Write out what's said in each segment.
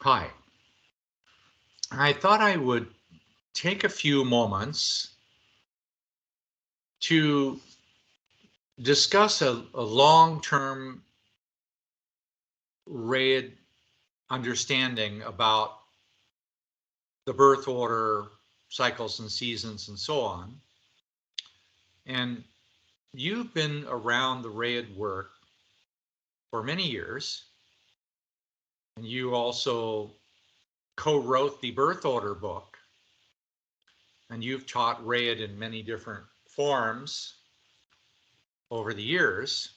Hi. I thought I would take a few moments to discuss a long-term RAYID understanding about the birth order, cycles and seasons, and so on. And you've been around the RAYID work for many years, and you also co-wrote the birth order book, and you've taught RAYID in many different forms over the years.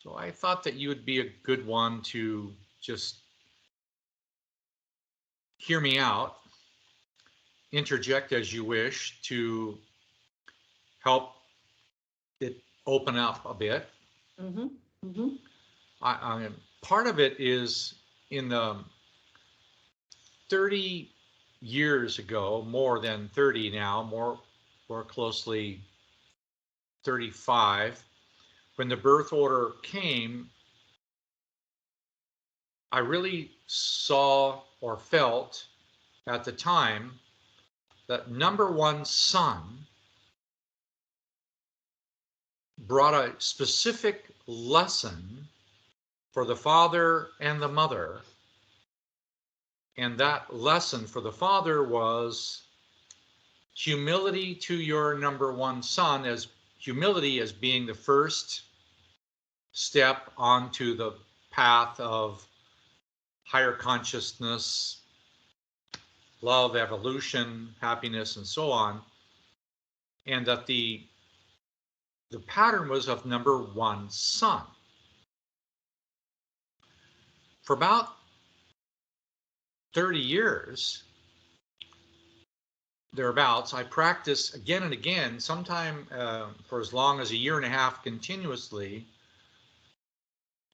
So I thought that you would be a good one to just hear me out, interject as you wish to help it open up a bit. Mm-hmm. Mm-hmm. Part of it is in the 30 years ago, more than 30 now, more closely 35, when the birth order came, I really saw or felt at the time that number one son brought a specific lesson for the father and the mother. And that lesson for the father was humility to your number one son, as humility as being the first step onto the path of higher consciousness, love, evolution, happiness, and so on. And that the pattern was of number one son. For about 30 years, thereabouts, I practiced again and again, sometime for as long as a year and a half continuously,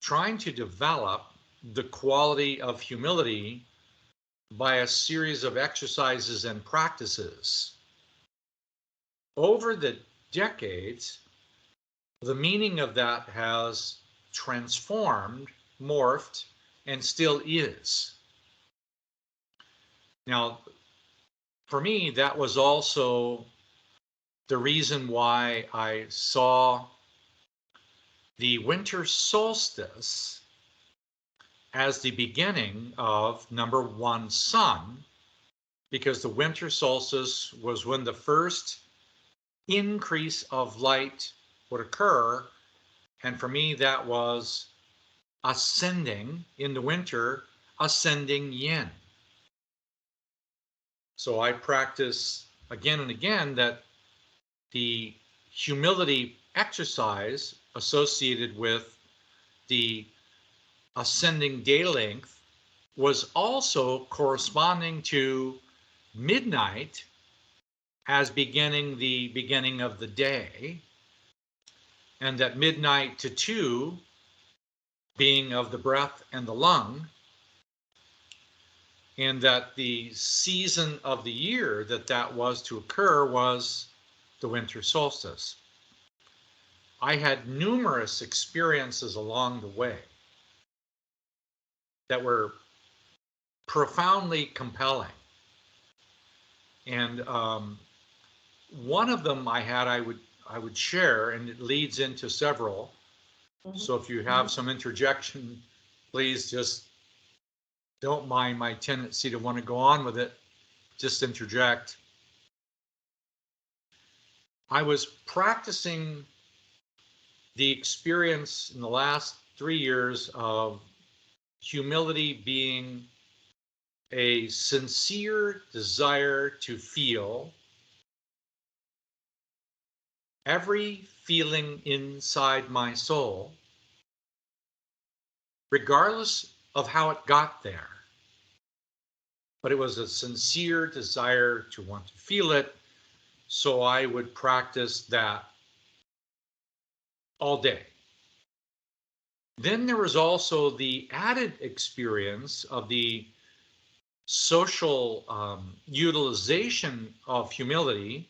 trying to develop the quality of humility by a series of exercises and practices. Over the decades, the meaning of that has transformed, morphed, and still is. Now, for me, that was also the reason why I saw the winter solstice as the beginning of number one sun, because the winter solstice was when the first increase of light would occur. And for me, that was ascending in the winter, ascending yin. So I practice again and again that the humility exercise associated with the ascending day length was also corresponding to midnight as beginning the beginning of the day, and that midnight to 2 being of the breath and the lung, and that the season of the year that was to occur was the winter solstice. I had numerous experiences along the way that were profoundly compelling. And one of them I would share, and it leads into several. Mm-hmm. So if you have some interjection, please just don't mind my tendency to want to go on with it. Just interject. I was practicing the experience in the last 3 years of humility being a sincere desire to feel every feeling inside my soul, regardless of how it got there. But it was a sincere desire to want to feel it, so I would practice that all day. Then there was also the added experience of the social utilization of humility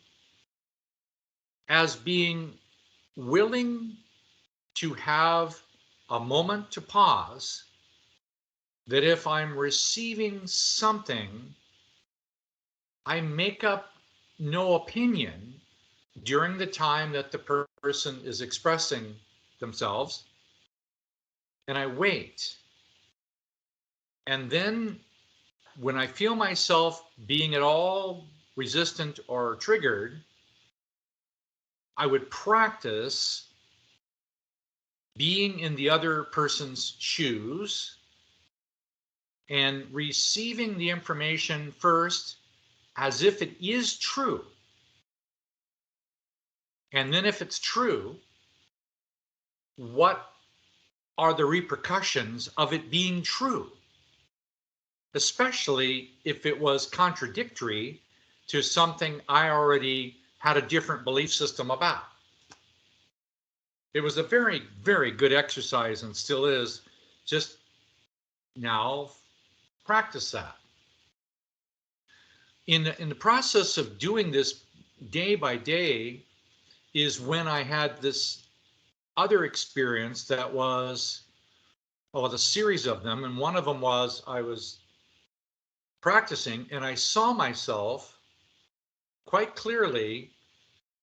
as being willing to have a moment to pause that if I'm receiving something, I make up no opinion during the time that the person is expressing themselves, and I wait. And then when I feel myself being at all resistant or triggered, I would practice being in the other person's shoes and receiving the information first as if it is true. And then if it's true, what are the repercussions of it being true? Especially if it was contradictory to something I already had a different belief system about. It was a very, very good exercise and still is. Just now practice that. In the process of doing this day by day is when I had this other experience that was, well, a series of them. And one of them was I was practicing and I saw myself quite clearly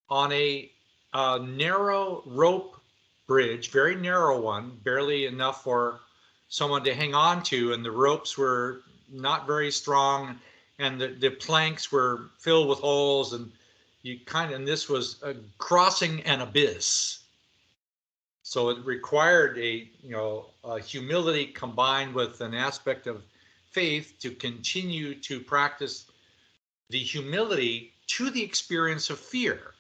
on a narrow rope bridge, very narrow one, barely enough for someone to hang on to. And the ropes were not very strong and the planks were filled with holes, and and this was crossing an abyss. So it required a humility combined with an aspect of faith to continue to practice the humility to the experience of fear,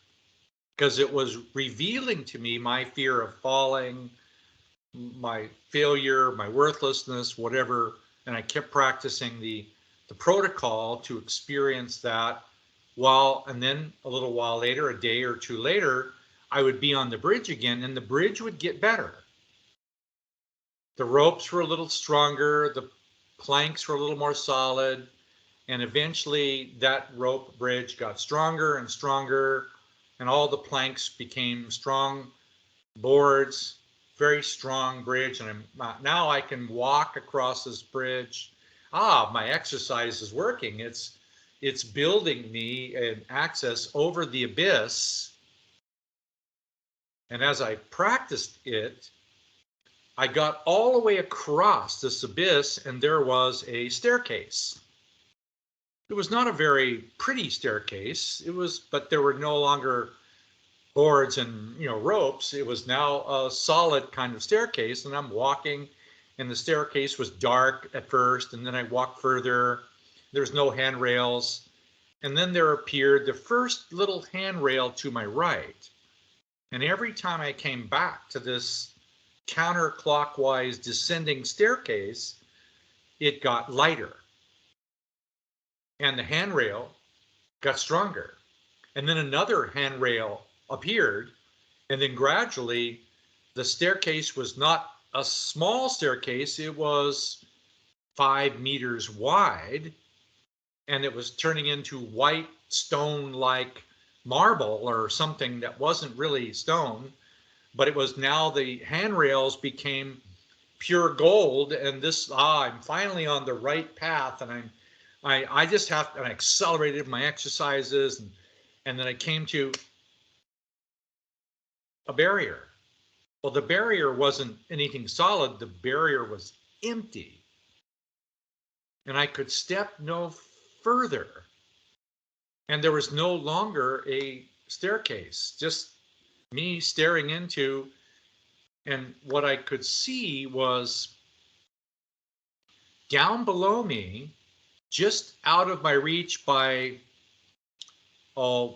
because it was revealing to me my fear of falling, my failure, my worthlessness, whatever. And I kept practicing the protocol to experience that and then a little while later, a day or two later, I would be on the bridge again and the bridge would get better. The ropes were a little stronger, the planks were a little more solid, and eventually that rope bridge got stronger and stronger, and all the planks became strong boards, very strong bridge. And now I can walk across this bridge. My exercise is working. It's building me an access over the abyss. And as I practiced it, I got all the way across this abyss and there was a staircase. It was not a very pretty staircase. But there were no longer boards and ropes. It was now a solid kind of staircase, and I'm walking, and the staircase was dark at first, and then I walked further. There's no handrails, and then there appeared the first little handrail to my right. And every time I came back to this counterclockwise descending staircase, it got lighter, and the handrail got stronger, and then another handrail appeared, and then gradually the staircase was not a small staircase, it was 5 meters wide, and it was turning into white stone like marble or something that wasn't really stone, but it was now the handrails became pure gold. And I'm finally on the right path, and I just have, and I accelerated my exercises, and then I came to a barrier. Well, the barrier wasn't anything solid, the barrier was empty. And I could step no further. And there was no longer a staircase, just me staring into, and what I could see was down below me, just out of my reach by 2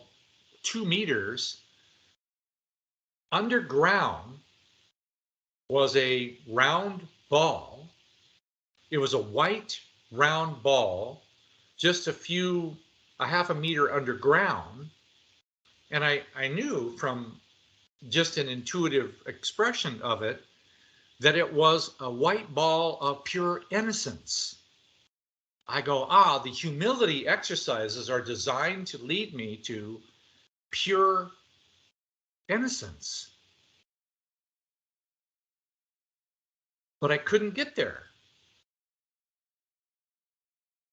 meters, underground was a round ball. It was a white round ball, just a half a meter underground. And I knew from just an intuitive expression of it that it was a white ball of pure innocence. I go, the humility exercises are designed to lead me to pure innocence. But I couldn't get there.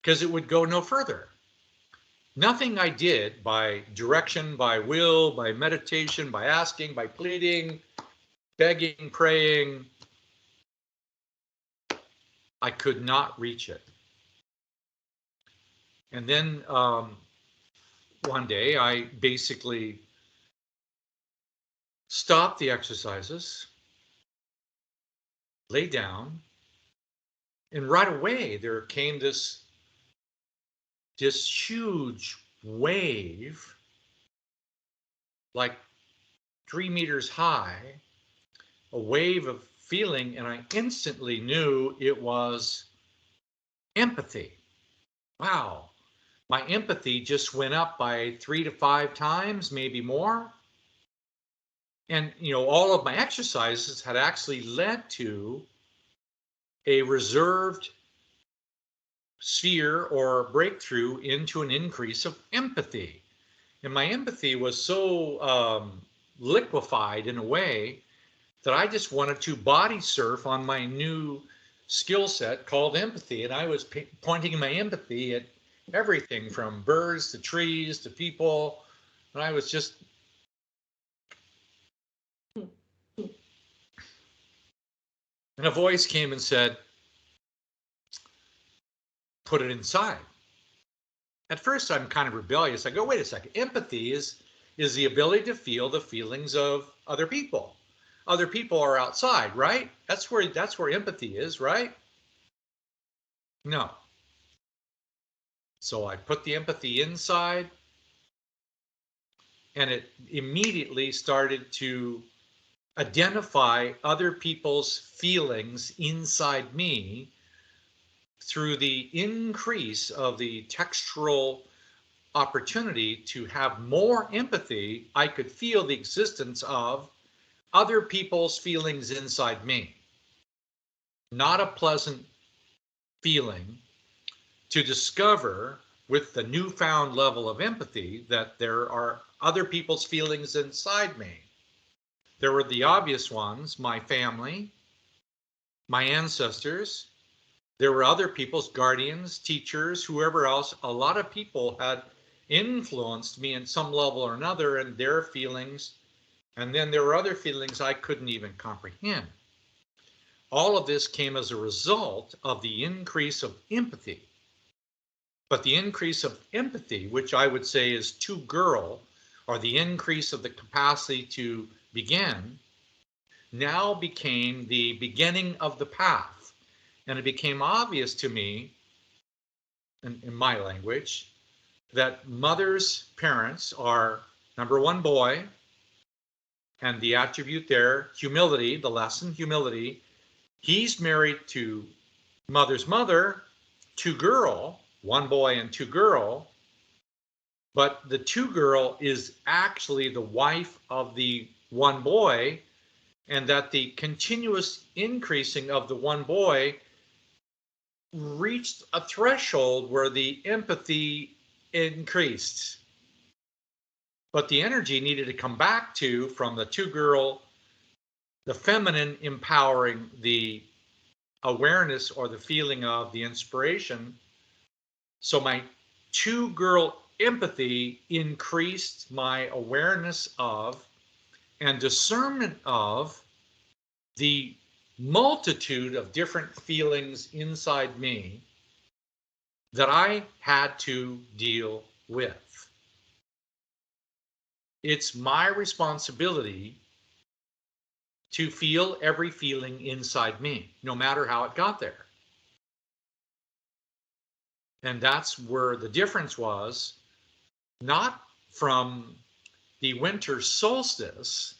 because it would go no further. Nothing I did by direction, by will, by meditation, by asking, by pleading, begging, praying, I could not reach it. And then one day I basically stopped the exercises, lay down, and right away there came this huge wave, like 3 meters high, a wave of feeling, and I instantly knew it was empathy. Wow, my empathy just went up by 3 to 5 times, maybe more. And all of my exercises had actually led to a reserved sphere or breakthrough into an increase of empathy. And my empathy was so liquefied in a way that I just wanted to body surf on my new skill set called empathy. And I was pointing my empathy at everything from birds to trees to people. And I was just. And a voice came and said, put it inside. At first, I'm kind of rebellious. I go, wait a second. Empathy is the ability to feel the feelings of other people. Other people are outside, right? That's where empathy is, right? No. So I put the empathy inside, and it immediately started to identify other people's feelings inside me through the increase of the textural opportunity to have more empathy. I could feel the existence of other people's feelings inside me. Not a pleasant feeling to discover with the newfound level of empathy that there are other people's feelings inside me. There were the obvious ones, my family, my ancestors. There were other people's guardians, teachers, whoever else. A lot of people had influenced me in some level or another and their feelings. And then there were other feelings I couldn't even comprehend. All of this came as a result of the increase of empathy. But the increase of empathy, which I would say is too girl, or the increase of the capacity to begin, now became the beginning of the path. And it became obvious to me, in my language, that mother's parents are number one, boy, and the attribute there, humility, the lesson, humility. He's married to mother's mother, two girl, one boy and two girl, but the two girl is actually the wife of the one boy, and that the continuous increasing of the one boy reached a threshold where the empathy increased. But the energy needed to come back to from the two girl, the feminine empowering the awareness or the feeling of the inspiration. So my two girl empathy increased my awareness of and discernment of the multitude of different feelings inside me that I had to deal with. It's my responsibility to feel every feeling inside me, no matter how it got there. And that's where the difference was, not from the winter solstice,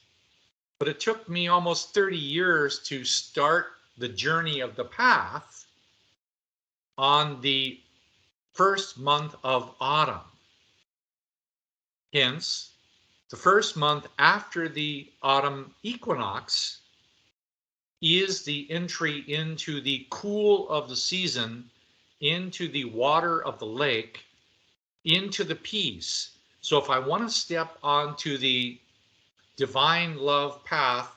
but it took me almost 30 years to start the journey of the path on the first month of autumn. Hence, the first month after the autumn equinox is the entry into the cool of the season, into the water of the lake, into the peace. So if I want to step onto the divine love path,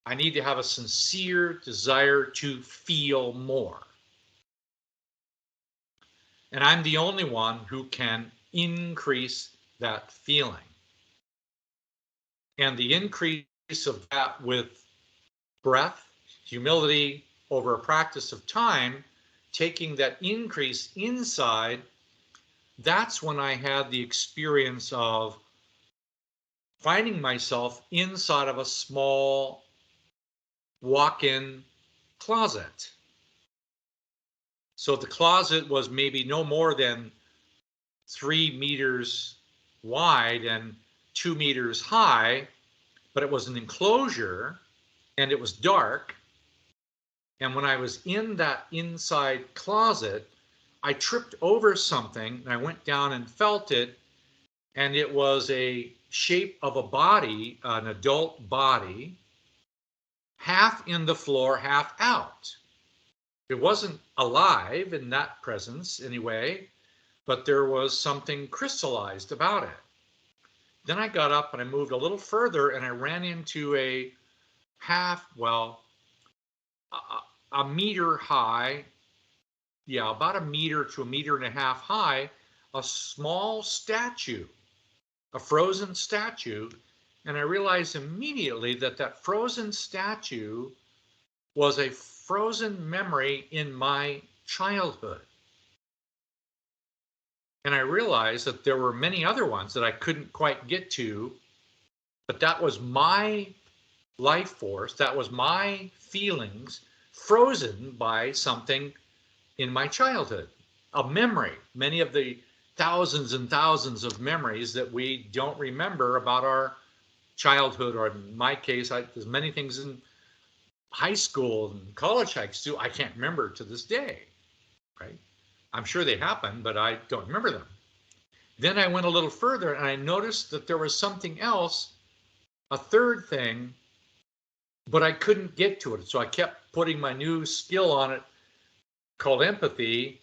I need to have a sincere desire to feel more. And I'm the only one who can increase that feeling. And the increase of that with breath, humility, over a practice of time, taking that increase inside, that's when I had the experience of finding myself inside of a small walk-in closet. So the closet was maybe no more than 3 meters wide and 2 meters high, but it was an enclosure and it was dark. And when I was in that inside closet, I tripped over something and I went down and felt it. And it was a shape of a body, an adult body, half in the floor, half out. It wasn't alive in that presence anyway, but there was something crystallized about it. Then I got up and I moved a little further and I ran into a a meter high, yeah, about a meter to a meter and a half high, a small statue, a frozen statue. And I realized immediately that that frozen statue was a frozen memory in my childhood. And I realized that there were many other ones that I couldn't quite get to, but that was my life force, that was my feelings frozen by something in my childhood, a memory, many of the thousands and thousands of memories that we don't remember about our childhood, or in my case, there's many things in high school and college hikes too I can't remember to this day, right? I'm sure they happened, but I don't remember them. Then I went a little further and I noticed that there was something else, a third thing, but I couldn't get to it. So I kept putting my new skill on it called empathy,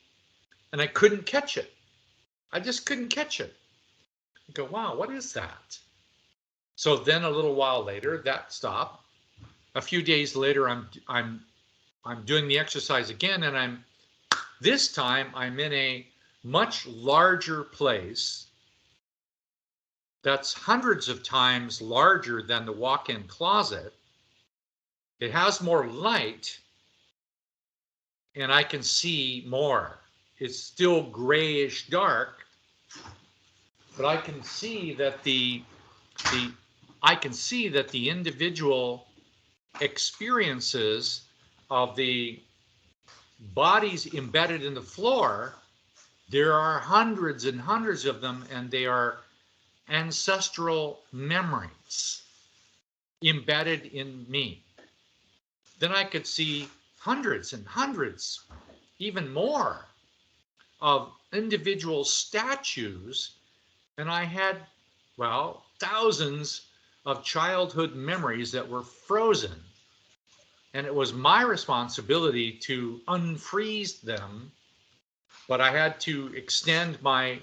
and I couldn't catch it. I just couldn't catch it. I go, wow, what is that? So then a little while later, that stopped. A few days later, I'm doing the exercise again, and this time I'm in a much larger place that's hundreds of times larger than the walk-in closet. It has more light, and I can see more. It's still grayish dark, but I can see that the individual experiences of the bodies embedded in the floor, there are hundreds and hundreds of them, and they are ancestral memories embedded in me. Then I could see hundreds and hundreds, even more, of individual statues, and I had, well, thousands of childhood memories that were frozen. And it was my responsibility to unfreeze them, but I had to extend my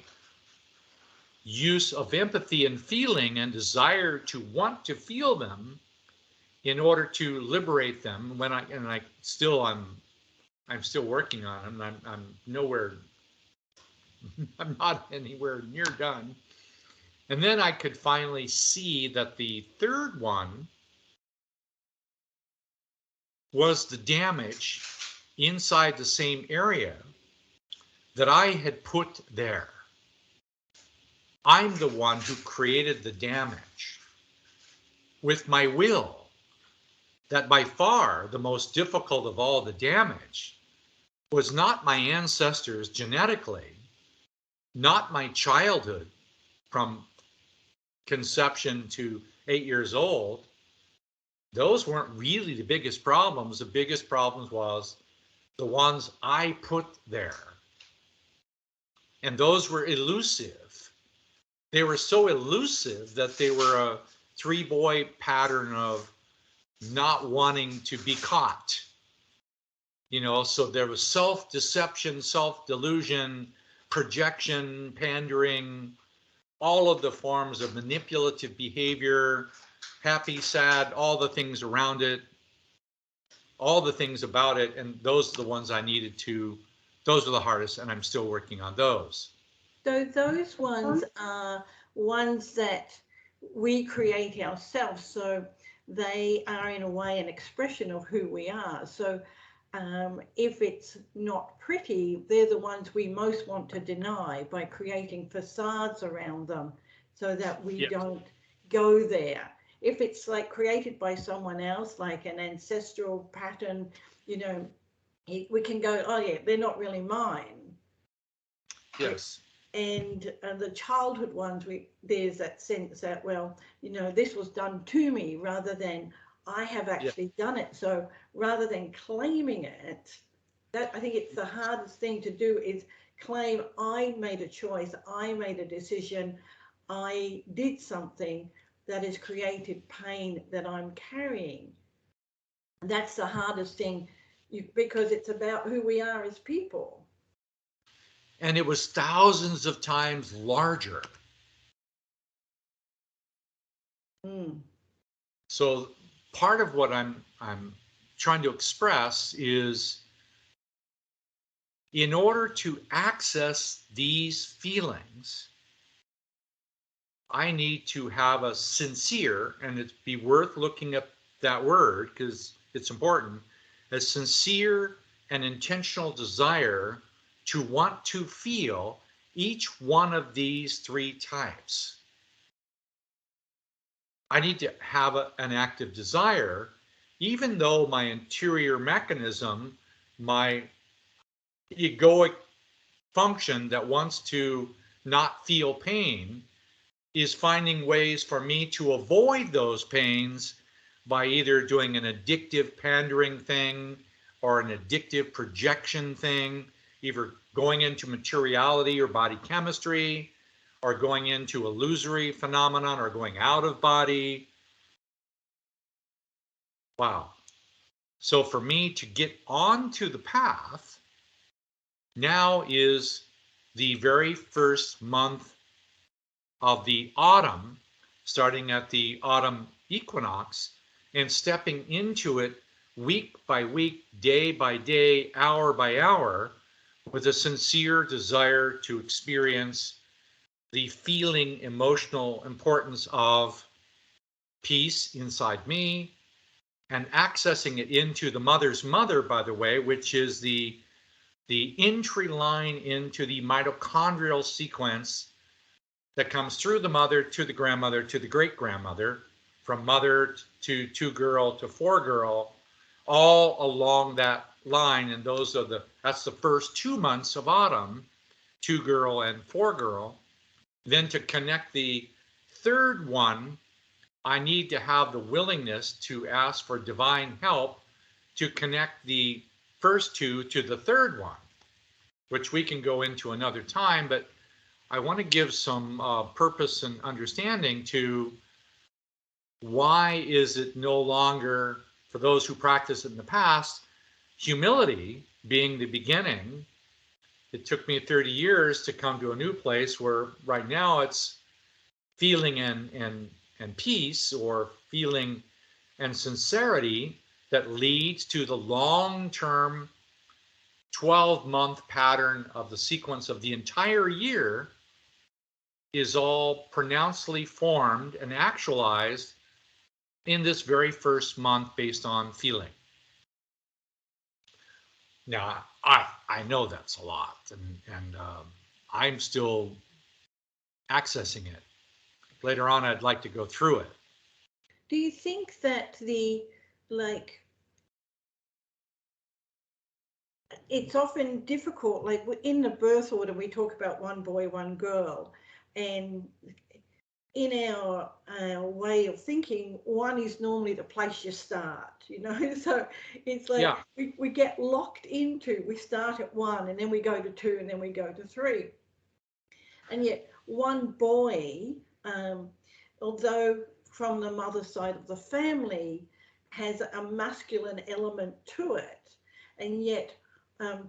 use of empathy and feeling and desire to want to feel them in order to liberate them. I'm still working on them. I'm not anywhere near done. And then I could finally see that the third one was the damage inside the same area that I had put there. I'm the one who created the damage with my will. That by far the most difficult of all the damage was not my ancestors genetically, not my childhood from conception to 8 years old. Those weren't really the biggest problems. The biggest problems was the ones I put there. And those were elusive. They were so elusive that they were a 3-boy pattern of not wanting to be caught. So there was self-deception, self-delusion, projection, pandering, all of the forms of manipulative behavior, happy, sad, all the things around it, all the things about it, and those are the ones I needed to those are the hardest, and I'm still working on those. So those ones are ones that we create ourselves. So they are in a way an expression of who we are. So if it's not pretty, they're the ones we most want to deny by creating facades around them so that we Yes. don't go there. If it's like created by someone else, like an ancestral pattern, you know, we can go, oh yeah, they're not really mine. Yes. And the childhood ones, there's that sense that, well, you know, this was done to me rather than I have Yeah. actually done it. So rather than claiming it, that I think it's the hardest thing to do is claim I made a choice, I made a decision, I did something that has created pain that I'm carrying. That's the hardest thing because it's about who we are as people. And it was thousands of times larger. Mm. So part of what I'm trying to express is, in order to access these feelings, I need to have a sincere, and it'd be worth looking up that word because it's important, a sincere and intentional desire to want to feel each one of these three types. I need to have an active desire, even though my interior mechanism, my egoic function that wants to not feel pain, is finding ways for me to avoid those pains by either doing an addictive pandering thing or an addictive projection thing, either going into materiality or body chemistry, or going into illusory phenomenon, or going out of body. Wow. So for me to get onto the path, now is the very first month of the autumn, starting at the autumn equinox and stepping into it week by week, day by day, hour by hour, with a sincere desire to experience the feeling, emotional importance of peace inside me, and accessing it into the mother's mother, by the way, which is the entry line into the mitochondrial sequence that comes through the mother to the grandmother to the great grandmother, from mother to two girl to four girl, all along that line. And that's the first 2 months of autumn, two girl and four girl. Then to connect the third one, I need to have the willingness to ask for divine help to connect the first two to the third one, which we can go into another time. But I want to give some purpose and understanding to why is it no longer, for those who practiced it in the past, humility being the beginning. It took me 30 years to come to a new place where right now it's feeling and peace, or feeling and sincerity, that leads to the long-term 12-month pattern of the sequence of the entire year, is all pronouncedly formed and actualized in this very first month based on feeling. Now, I know that's a lot, and I'm still accessing it. Later on, I'd like to go through it. Do you think that like, it's often difficult, like in the birth order, we talk about one boy, one girl, and in our way of thinking, one is normally the place you start, you know? So it's like Yeah. we get locked into, we start at one and then we go to two and then we go to three. And yet one boy, although from the mother side of the family, has a masculine element to it, and yet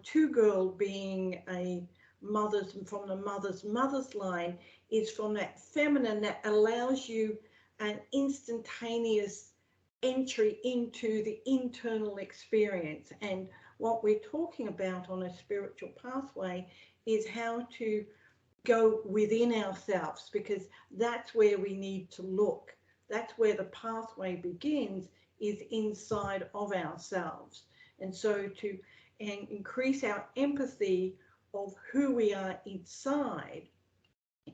two girl being a mother's from the mother's line is from that feminine that allows you an instantaneous entry into the internal experience. And what we're talking about on a spiritual pathway is how to go within ourselves, because that's where we need to look. That's where the pathway begins, is inside of ourselves. And so to increase our empathy of who we are inside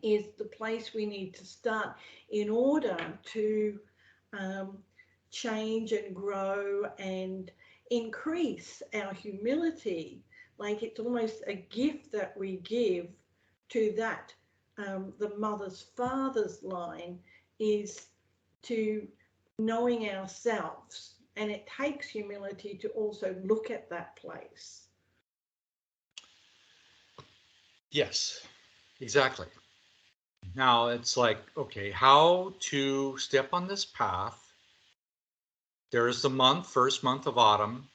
is the place we need to start in order to change and grow and increase our humility. Like, it's almost a gift that we give to that the mother's father's line, is to knowing ourselves, and it takes humility to also look at that place. Yes, exactly. Now it's like, okay, how to step on this path. There's the first month of autumn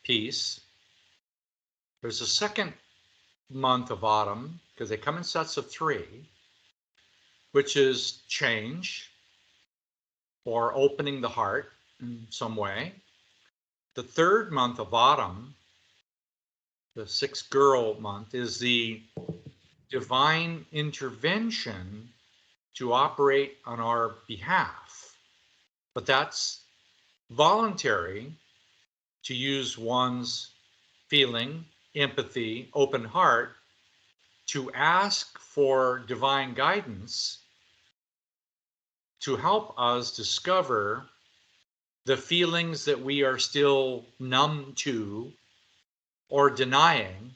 piece. There's a second month of autumn, because they come in sets of 3, which is change or opening the heart in some way. The third month of autumn, the 6th girl month, is the divine intervention to operate on our behalf. But that's voluntary, to use one's feeling, empathy, open heart, to ask for divine guidance to help us discover the feelings that we are still numb to or denying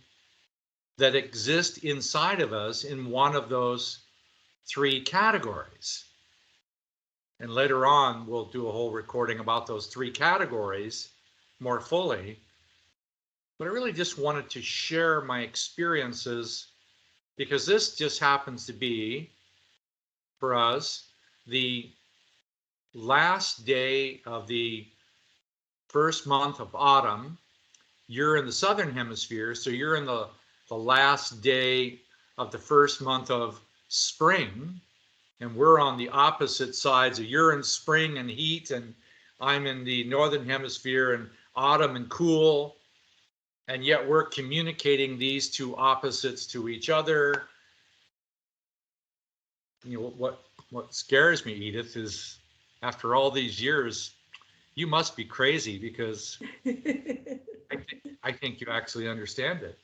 that exist inside of us in one of those 3 categories. And later on, we'll do a whole recording about those 3 categories more fully. But I really just wanted to share my experiences, because this just happens to be, for us, the last day of the first month of autumn. You're in the southern hemisphere, so you're in the last day of the first month of spring, and we're on the opposite sides. So you're in spring and heat, and I'm in the northern hemisphere and autumn and cool, and yet we're communicating these 2 opposites to each other. You know, what scares me, Edith, is after all these years, you must be crazy, because I think you actually understand it.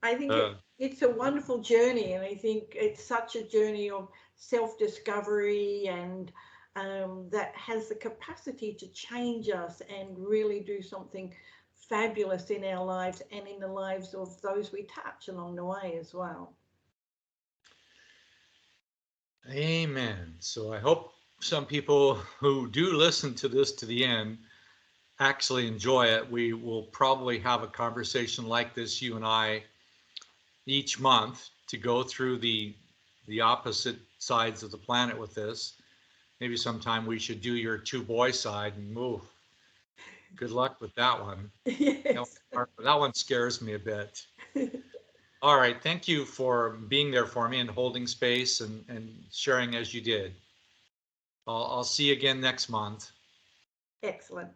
I think it's a wonderful journey, and I think it's such a journey of self-discovery, and that has the capacity to change us and really do something fabulous in our lives and in the lives of those we touch along the way as well. Amen. So I hope some people who do listen to this to the end actually enjoy it. We will probably have a conversation like this, you and I, each month, to go through the opposite sides of the planet with this. Maybe sometime we should do your 2-boy side, and move. Good luck with that one. Yes. That one scares me a bit. All right. Thank you for being there for me and holding space and sharing as you did. I'll see you again next month. Excellent.